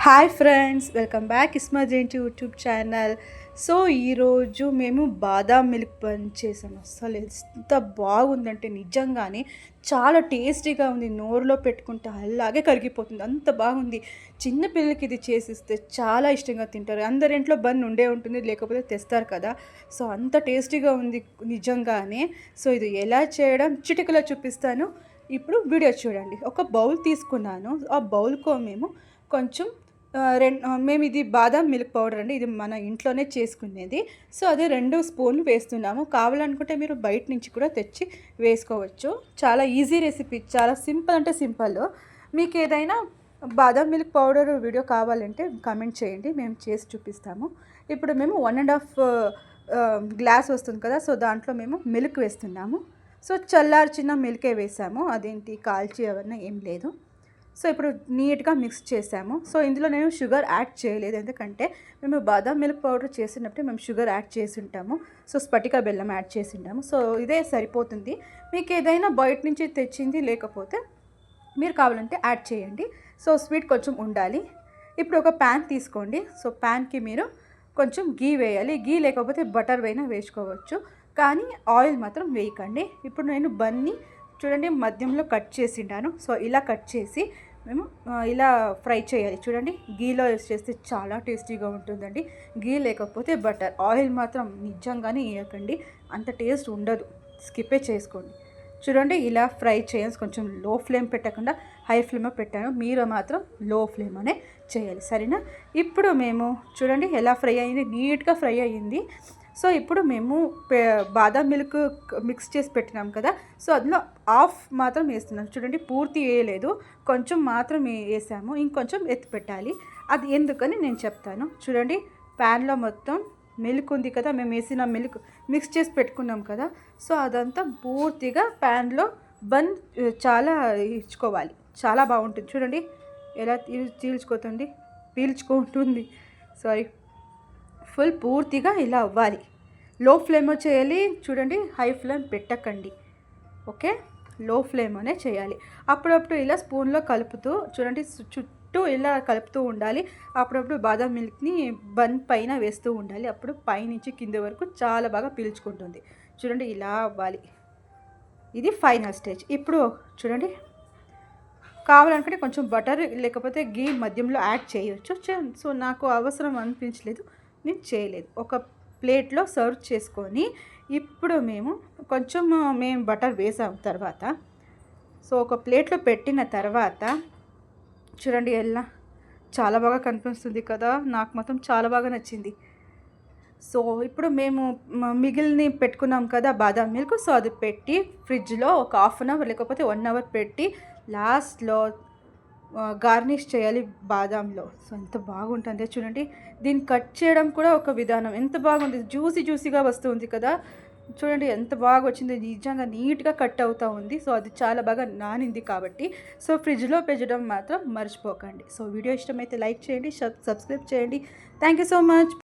Hi friends, welcome back ఇస్మా giant YouTube channel. So ఈరోజు మేము బాదాం మిల్క్ బన్ చేసాము. అసలు ఎంత బాగుందంటే నిజంగానే చాలా టేస్టీగా ఉంది. నోరులో పెట్టుకుంటే అలాగే కరిగిపోతుంది, అంత బాగుంది. చిన్నపిల్లలకి ఇది చేసిస్తే చాలా ఇష్టంగా తింటారు. అందరింట్లో బన్ ఉండే ఉంటుంది, లేకపోతే తెస్తారు కదా. సో అంత టేస్టీగా ఉంది నిజంగానే. సో ఇది ఎలా చేయడం చిటికలో చూపిస్తాను. ఇప్పుడు వీడియో చూడండి. ఒక బౌల్ తీసుకున్నాను. ఆ బౌల్కో మేము కొంచెం మేము ఇది బాదాం మిల్క్ పౌడర్ అండి, ఇది మన ఇంట్లోనే చేసుకునేది. సో అదే 2 స్పూన్లు వేస్తున్నాము. కావాలనుకుంటే మీరు బయట నుంచి కూడా తెచ్చి వేసుకోవచ్చు. చాలా ఈజీ రెసిపీ, చాలా సింపుల్ అంటే సింపుల్. మీకు ఏదైనా బాదాం మిల్క్ పౌడర్ వీడియో కావాలంటే కామెంట్ చేయండి, మేము చేసి చూపిస్తాము. ఇప్పుడు మేము 1.5 గ్లాస్ వస్తుంది కదా, సో దాంట్లో మేము మిల్క్ వేస్తున్నాము. సో చల్లార్చిన మిల్కే వేసాము, అదేంటి కాల్చి అవన్నీ ఏం లేదు. సో ఇప్పుడు నీట్గా మిక్స్ చేసాము. సో ఇందులో నేను షుగర్ యాడ్ చేయలేదు, ఎందుకంటే మేము బాదాం మిల్క్ పౌడర్ చేసినప్పుడు మేము షుగర్ యాడ్ చేసి ఉంటాము. సో స్ఫటిక బెల్లం యాడ్ చేసి ఉంటాము. సో ఇదే సరిపోతుంది. మీకు ఏదైనా బయట నుంచి తెచ్చింది లేకపోతే మీరు కావాలంటే యాడ్ చేయండి. సో స్వీట్ కొంచెం ఉండాలి. ఇప్పుడు ఒక ప్యాన్ తీసుకోండి. సో ప్యాన్కి మీరు కొంచెం గీ వేయాలి. గీ లేకపోతే బటర్ అయినా వేసుకోవచ్చు, కానీ ఆయిల్ మాత్రం వేయకండి. ఇప్పుడు నేను బన్ని చూడండి మధ్యంలో కట్ చేసిండాను. సో ఇలా కట్ చేసి మేము ఇలా ఫ్రై చేయాలి. చూడండి, గీలో చేస్తే చాలా టేస్టీగా ఉంటుందండి. గీ లేకపోతే బటర్, ఆయిల్ మాత్రం నిజంగానే వేయకండి, అంత టేస్ట్ ఉండదు, స్కిప్పే చేసుకోండి. చూడండి ఇలా ఫ్రై చేయాలి. కొంచెం లో ఫ్లేమ్ పెట్టకుండా హై ఫ్లేమ్ పెట్టాను, మీరు మాత్రం లో ఫ్లేమ్ అనే చేయాలి, సరేనా. ఇప్పుడు మేము చూడండి ఎలా ఫ్రై అయింది, నీట్గా ఫ్రై అయ్యింది. సో ఇప్పుడు మేము బాదాం మిల్క్ మిక్స్ చేసి పెట్టినాం కదా, సో అందులో హాఫ్ మాత్రం వేస్తున్నాం. చూడండి పూర్తి వేయలేదు, కొంచెం మాత్రం వేసాము, ఇంకొంచెం ఎత్తి పెట్టాలి. అది ఎందుకని నేను చెప్తాను. చూడండి ప్యాన్లో మొత్తం మిల్క్ ఉంది కదా, మేము వేసిన మిల్క్ మిక్స్ చేసి పెట్టుకున్నాం కదా, సో అదంతా పూర్తిగా ప్యాన్లో బన్ చాలా ఇచ్చుకోవాలి, చాలా బాగుంటుంది. చూడండి ఎలా పీల్చుకుంటుంది, సారీ, ఫుల్ పూర్తిగా ఇలా అవ్వాలి. లో ఫ్లేమ్ చేయాలి. చూడండి హై ఫ్లేమ్ పెట్టకండి, ఓకే, లో ఫ్లేమ్ అనే చేయాలి. అప్పుడప్పుడు ఇలా స్పూన్లో కలుపుతూ చూడండి, చుట్టూ ఇలా కలుపుతూ ఉండాలి. అప్పుడప్పుడు బాదాం మిల్క్ని బన్ పైన వేస్తూ ఉండాలి. అప్పుడు పైనుంచి కింద వరకు చాలా బాగా పీల్చుకుంటుంది. చూడండి ఇలా అవ్వాలి. ఇది ఫైనల్ స్టేజ్. ఇప్పుడు చూడండి, కావాలనుకుంటే కొంచెం బటర్ లేకపోతే గీ మధ్యలో యాడ్ చేయొచ్చు. సో నాకు అవసరం అనిపించలేదు, నేను చేయలేదు. ఒక ప్లేట్లో సర్వ్ చేసుకొని ఇప్పుడు మేము బటర్ వేసాం తర్వాత, సో ఒక ప్లేట్లో పెట్టిన తర్వాత చూడండి ఎలా చాలా బాగా కనిపిస్తుంది కదా, నాకు మాత్రం చాలా బాగా నచ్చింది. సో ఇప్పుడు మేము మిగిలిని పెట్టుకున్నాం కదా బాదాం మిల్క్, సో అది పెట్టి ఫ్రిడ్జ్లో ఒక 1/2 అవర్ లేకపోతే 1 అవర్ పెట్టి లాస్ట్లో గార్నిష్ చేయాలి బాదాంలో. సో ఎంత బాగుంటుంది చూడండి. దీన్ని కట్ చేయడం కూడా ఒక విధానం, ఎంత బాగుంది, జ్యూసీగా వస్తుంది కదా. చూడండి ఎంత బాగా వచ్చింది, నిజంగా నీట్గా కట్ అవుతూ ఉంది. సో అది చాలా బాగా నానింది కాబట్టి. సో ఫ్రిడ్జ్లో పెట్టడం మాత్రం మర్చిపోకండి. సో వీడియో ఇష్టమైతే లైక్ చేయండి, సబ్స్క్రైబ్ చేయండి. Thank you so much.